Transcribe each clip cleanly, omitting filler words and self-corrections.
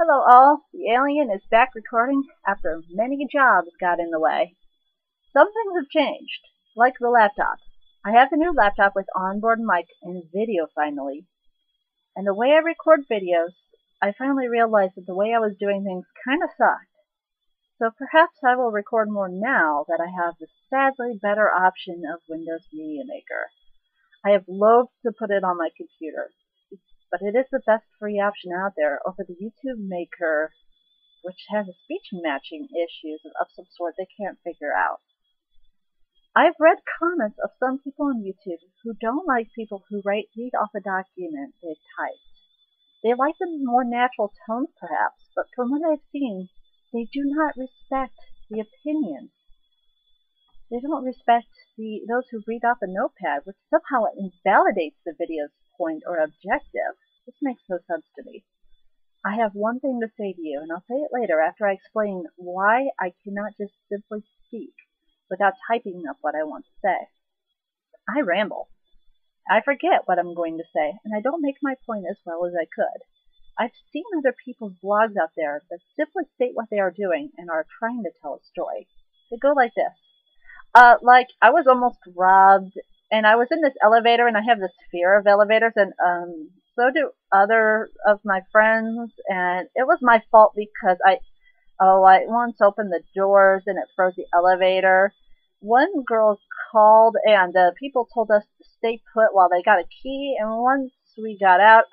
Hello all, the alien is back recording after many jobs got in the way. Some things have changed, like the laptop. I have the new laptop with onboard mic and video finally. And the way I record videos, I finally realized that the way I was doing things kinda sucked. So perhaps I will record more now that I have the sadly better option of Windows Media Maker. I have loathed to put it on my computer, but it is the best free option out there over the YouTube Maker, which has a speech matching issues of some sort they can't figure out. I've read comments of some people on YouTube who don't like people who read off a document they've typed. They like the more natural tones perhaps, but from what I've seen, they do not respect the opinions. They don't respect those who read off a notepad, which somehow invalidates the video's point or objective. This makes no sense to me. I have one thing to say to you, and I'll say it later after I explain why I cannot just simply speak without typing up what I want to say. I ramble. I forget what I'm going to say, and I don't make my point as well as I could. I've seen other people's blogs out there that simply state what they are doing and are trying to tell a story. They go like this. Like, I was almost robbed, and I was in this elevator, and I have this fear of elevators, and so do other of my friends, and it was my fault because I once opened the doors and it froze the elevator. One girl called, and people told us to stay put while they got a key, and once we got out,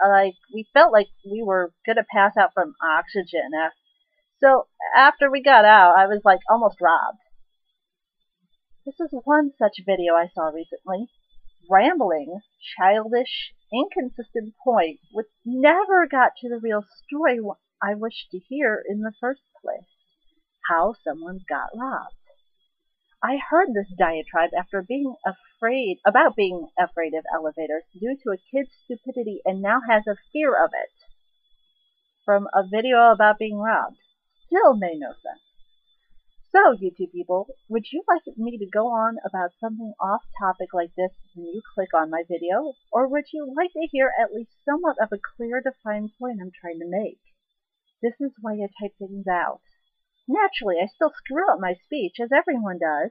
we felt like we were gonna pass out from oxygen. So after we got out, I was almost robbed. This is one such video I saw recently. Rambling, childish, inconsistent point which never got to the real story I wished to hear in the first place. How someone got robbed. I heard this diatribe after being afraid of elevators due to a kid's stupidity and now has a fear of it from a video about being robbed. Still made no sense. So, YouTube people, would you like me to go on about something off topic like this when you click on my video? Or would you like to hear at least somewhat of a clear, defined point I'm trying to make? This is why I type things out. Naturally, I still screw up my speech, as everyone does,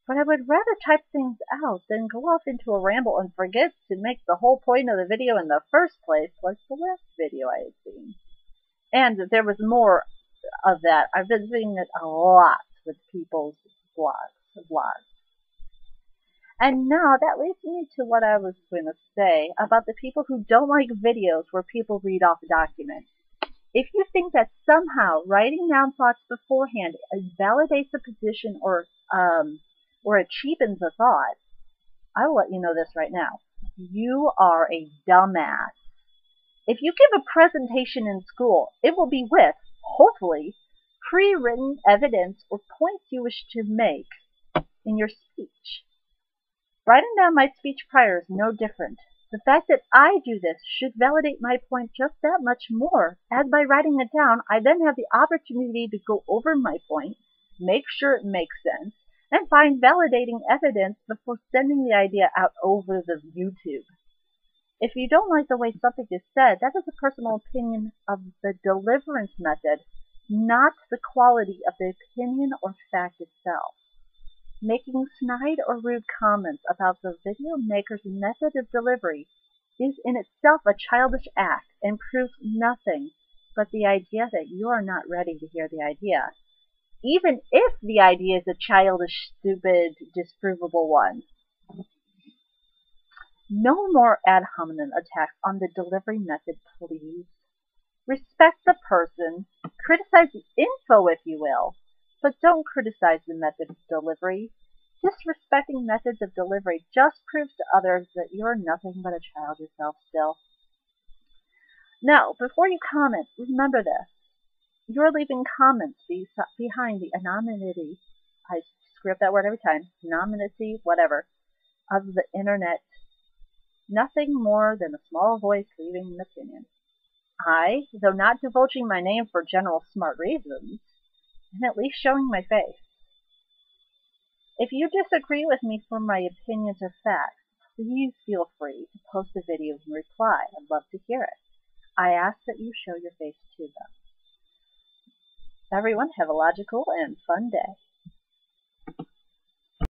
but I would rather type things out than go off into a ramble and forget to make the whole point of the video in the first place, like the last video I had seen. And there was more of that. I've been seeing it a lot with people's blogs. And now that leads me to what I was going to say about the people who don't like videos where people read off a document. If you think that somehow writing down thoughts beforehand invalidates a position or it cheapens a thought, I will let you know this right now. You are a dumbass. If you give a presentation in school, it will be with, hopefully, pre-written evidence or points you wish to make in your speech. Writing down my speech prior is no different. The fact that I do this should validate my point just that much more, as by writing it down, I then have the opportunity to go over my point, make sure it makes sense, and find validating evidence before sending the idea out over the YouTube. If you don't like the way something is said, that is a personal opinion of the Deliverance Method, not the quality of the opinion or fact itself. Making snide or rude comments about the video maker's method of delivery is in itself a childish act and proves nothing but the idea that you are not ready to hear the idea, even if the idea is a childish, stupid, disprovable one. No more ad hominem attacks on the delivery method, please. Respect the person, criticize the info if you will, but don't criticize the method of delivery. Disrespecting methods of delivery just proves to others that you're nothing but a child yourself still. Now, before you comment, remember this. You're leaving comments behind the anonymity, I screw up that word every time, anonymity, whatever, of the internet. Nothing more than a small voice leaving an opinion. I, though not divulging my name for general smart reasons, am at least showing my face. If you disagree with me for my opinions or facts, please feel free to post a video and reply. I'd love to hear it. I ask that you show your face to them. Everyone have a logical and fun day.